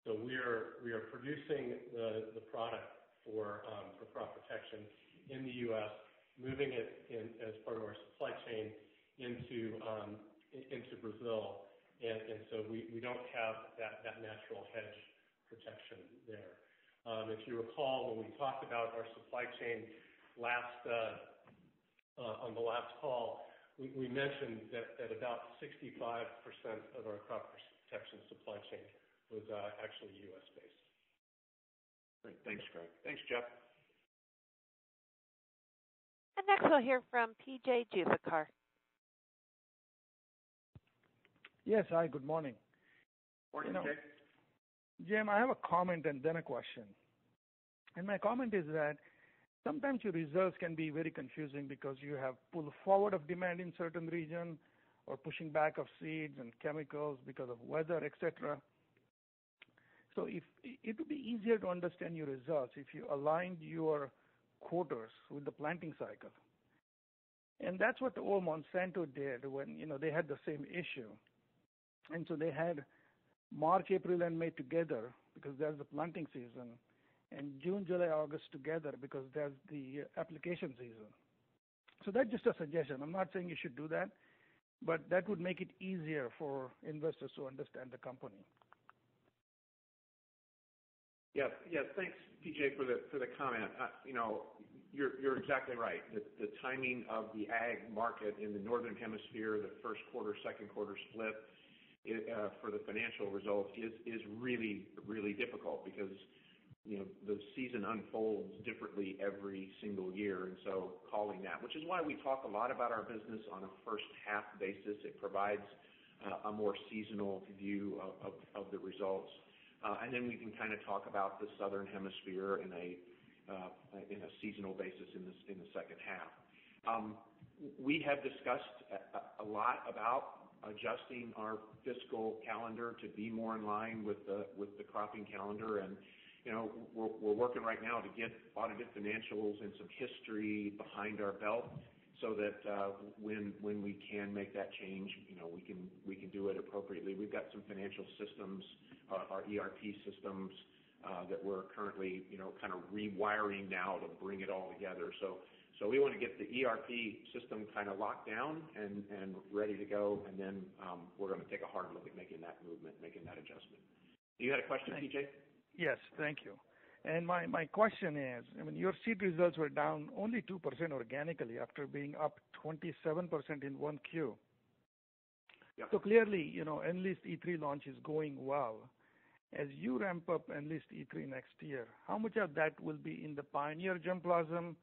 So we are producing the product for crop protection in the U.S., moving it in as part of our supply chain into Brazil, and so we don't have that natural hedge protection there. If you recall, when we talked about our supply chain on the last call, we mentioned that about 65% of our crop protection supply chain was actually U.S. based. Great. Thanks, Greg. Thanks, Jeff. And next we'll hear from P.J. Juvekar. Yes, hi, good morning. Morning, PJ. Jim, I have a comment and then a question. And my comment is that sometimes your results can be very confusing because you have pull forward of demand in certain region or pushing back of seeds and chemicals because of weather, etc. So it would be easier to understand your results if you aligned your quarters with the planting cycle. And that's what the old Monsanto did when they had the same issue. And so they had March, April, and May together because there's the planting season, and June, July, August together because there's the application season. So that's just a suggestion. I'm not saying you should do that, but that would make it easier for investors to understand the company. Yeah. Thanks, PJ, for the comment. You're exactly right. The timing of the ag market in the northern hemisphere, the first quarter, second quarter split for the financial results is really, really difficult because the season unfolds differently every single year, and so calling that, which is why we talk a lot about our business on a first half basis. It provides a more seasonal view of the results. And then we can kind of talk about the southern hemisphere in a seasonal basis in the second half. We have discussed a lot about adjusting our fiscal calendar to be more in line with the cropping calendar, and we're working right now to get audited financials and some history behind our belt, so that when we can make that change, we can do it appropriately. We've got some financial systems, our ERP systems, that we're currently kind of rewiring now to bring it all together. So we want to get the ERP system kind of locked down and ready to go, and then we're going to take a hard look at making that movement, making that adjustment. You had a question, PJ? Yes, thank you. And my question is, your seed results were down only 2% organically after being up 27% in 1Q. Yep. So clearly, Enlist E3 launch is going well. As you ramp up Enlist E3 next year, how much of that will be in the Pioneer germplasm?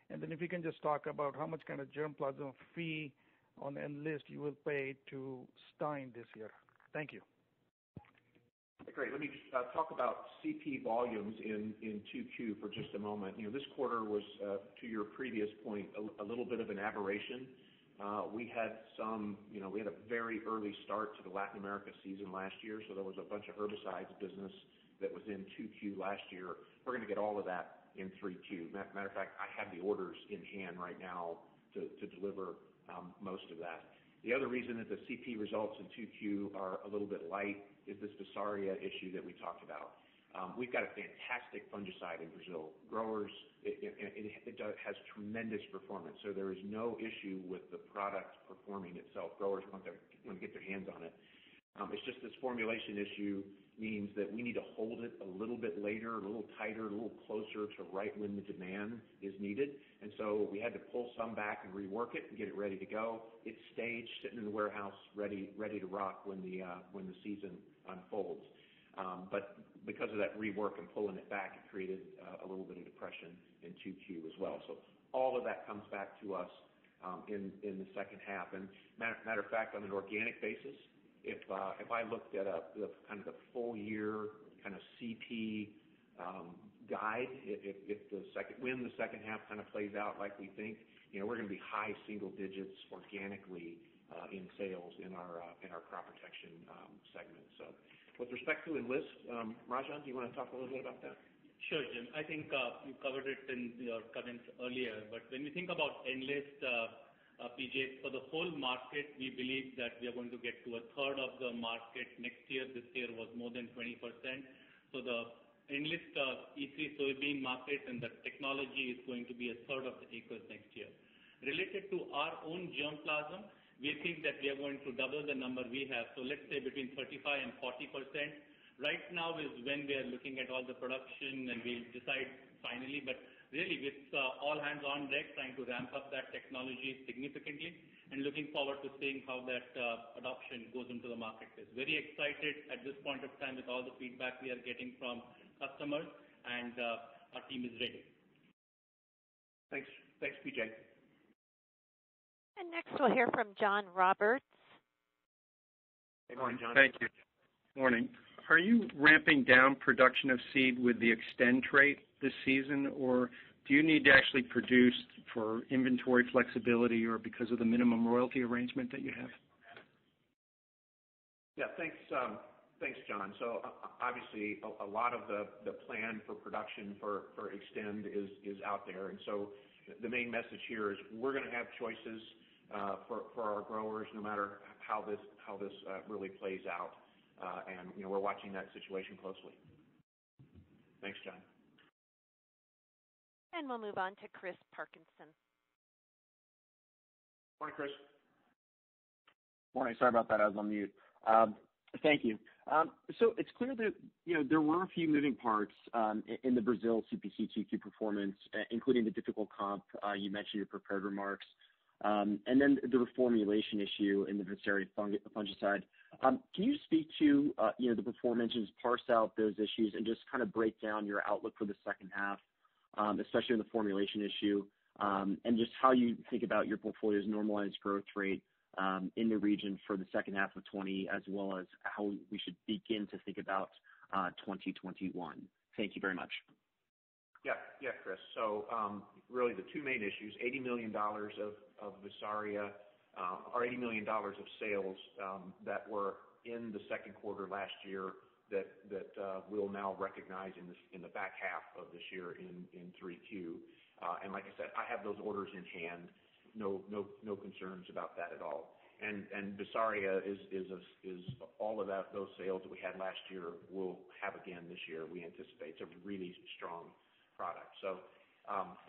And then if you can just talk about how much kind of germplasm fee on Enlist you will pay to Stein this year. Thank you. Great. Let me just talk about CP volumes in 2Q for just a moment. This quarter was, to your previous point, a little bit of an aberration. We had a very early start to the Latin America season last year, so there was a bunch of herbicides business that was in 2Q last year. We're going to get all of that in 3Q. Matter of fact, I have the orders in hand right now to deliver most of that. The other reason that the CP results in 2Q are a little bit light is this Visaria issue that we talked about. We've got a fantastic fungicide in Brazil. Growers, it has tremendous performance, so there is no issue with the product performing itself. Growers want to get their hands on it. It's just this formulation issue means that we need to hold it a little bit later, a little tighter, a little closer to right when the demand is needed. And so we had to pull some back and rework it and get it ready to go. It's staged, sitting in the warehouse, ready to rock when the season unfolds. But because of that rework and pulling it back, it created a little bit of depression in 2Q as well. So all of that comes back to us in the second half. And matter of fact, on an organic basis, if I looked at the kind of the full year kind of CP guide, when the second half kind of plays out like we think, we're going to be high single digits organically in sales in our crop protection segment. So, with respect to Enlist, Rajan, do you want to talk a little bit about that? Sure, Jim. I think you covered it in your comments earlier, but when we think about Enlist, PJ, for the whole market, we believe that we are going to get to a third of the market next year. This year was more than 20%. So the Enlist E3 soybean market and the technology is going to be a third of the acres next year. Related to our own germplasm, we think that we are going to double the number we have. So let's say between 35 and 40%. Right now is when we are looking at all the production and we'll decide finally, but really with all hands on deck trying to ramp up that technology significantly and looking forward to seeing how that adoption goes into the marketplace. Very excited at this point of time with all the feedback we are getting from customers, and our team is ready. Thanks, PJ. And next we'll hear from John Roberts. Good morning, John. Thank you. Morning. are you ramping down production of seed with the Extend trait this season, or do you need to actually produce for inventory flexibility or because of the minimum royalty arrangement that you have? Yeah, thanks, John. So obviously, a lot of the plan for production for Extend is out there, and so the main message here is we're going to have choices for our growers, no matter how this really plays out, and we're watching that situation closely. Thanks, John. And we'll move on to Chris Parkinson. Morning, Chris. Morning. Sorry about that. I was on mute. Thank you. So it's clear that there were a few moving parts in the Brazil CPC 2Q performance, including the difficult comp you mentioned in your prepared remarks, and then the reformulation issue in the Visaria fungicide. Can you speak to the performance and just parse out those issues and just kind of break down your outlook for the second half, especially in the formulation issue, and just how you think about your portfolio's normalized growth rate in the region for the second half of 20, as well as how we should begin to think about 2021. Thank you very much. Yeah, Chris. So really the two main issues, $80 million of Visaria, or $80 million of sales that were in the second quarter last year that we'll now recognize in the back half of this year in 3Q. And like I said, I have those orders in hand. No concerns about that at all. And Visaria is all of those sales that we had last year we'll have again this year. We anticipate it's a really strong product. So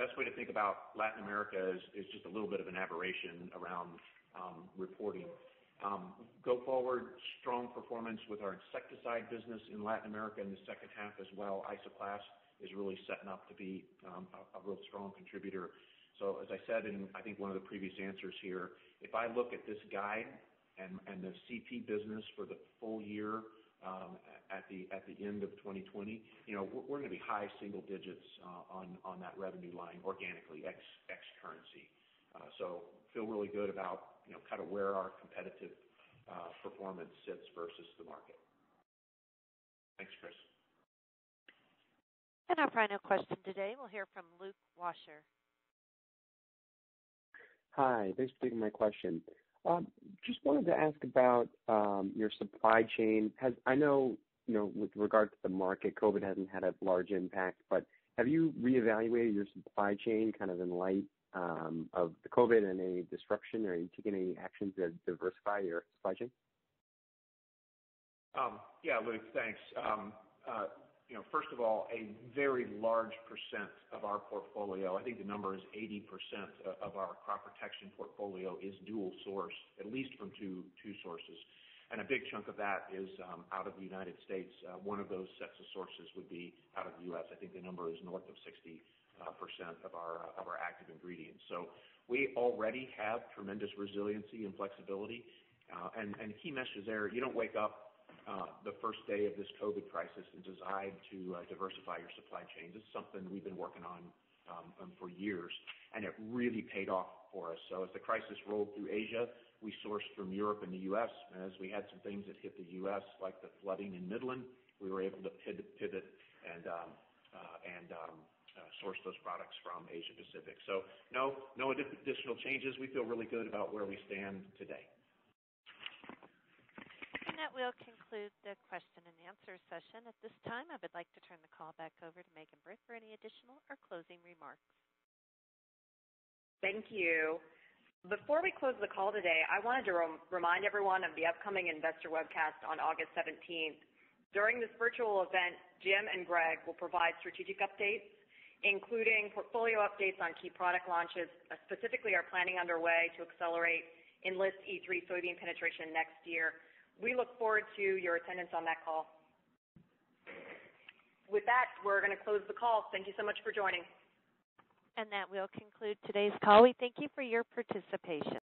best way to think about Latin America is just a little bit of an aberration around reporting. Go forward, strong performance with our insecticide business in Latin America in the second half as well. Isoclast is really setting up to be a real strong contributor. So as I said in, I think, one of the previous answers here, if I look at this guide and the CP business for the full year at the end of 2020, we're going to be high single digits on that revenue line organically, ex currency. So feel really good about kind of where our competitive performance sits versus the market. Thanks, Chris. And our final question today, we'll hear from Luke Washer. Hi, thanks for taking my question. Just wanted to ask about your supply chain. I know, with regard to the market, COVID hasn't had a large impact, but have you reevaluated your supply chain kind of in light of the COVID and any disruption? Or are you taking any action to diversify your supply chain? Yeah, Luke, thanks. First of all, a very large percent of our portfolio, I think the number is 80% of our crop protection portfolio is dual sourced, at least from two sources. And a big chunk of that is out of the United States. One of those sets of sources would be out of the U.S. I think the number is north of 60% of our active ingredients. So we already have tremendous resiliency and flexibility. And key message there, you don't wake up the first day of this COVID crisis and decide to diversify your supply chains. This is something we've been working on for years, and it really paid off for us. So as the crisis rolled through Asia, we sourced from Europe and the U.S. And as we had some things that hit the U.S., like the flooding in Midland, we were able to pivot and source those products from Asia Pacific. So no additional changes. We feel really good about where we stand today. And that will conclude the question and answer session. At this time, I would like to turn the call back over to Megan Britt for any additional or closing remarks. Thank you. Before we close the call today, I wanted to remind everyone of the upcoming investor webcast on August 17th. During this virtual event, Jim and Greg will provide strategic updates, including portfolio updates on key product launches, specifically our planning underway to accelerate Enlist E3 soybean penetration next year. We look forward to your attendance on that call. With that, we're going to close the call. Thank you so much for joining. And that will conclude today's call. We thank you for your participation.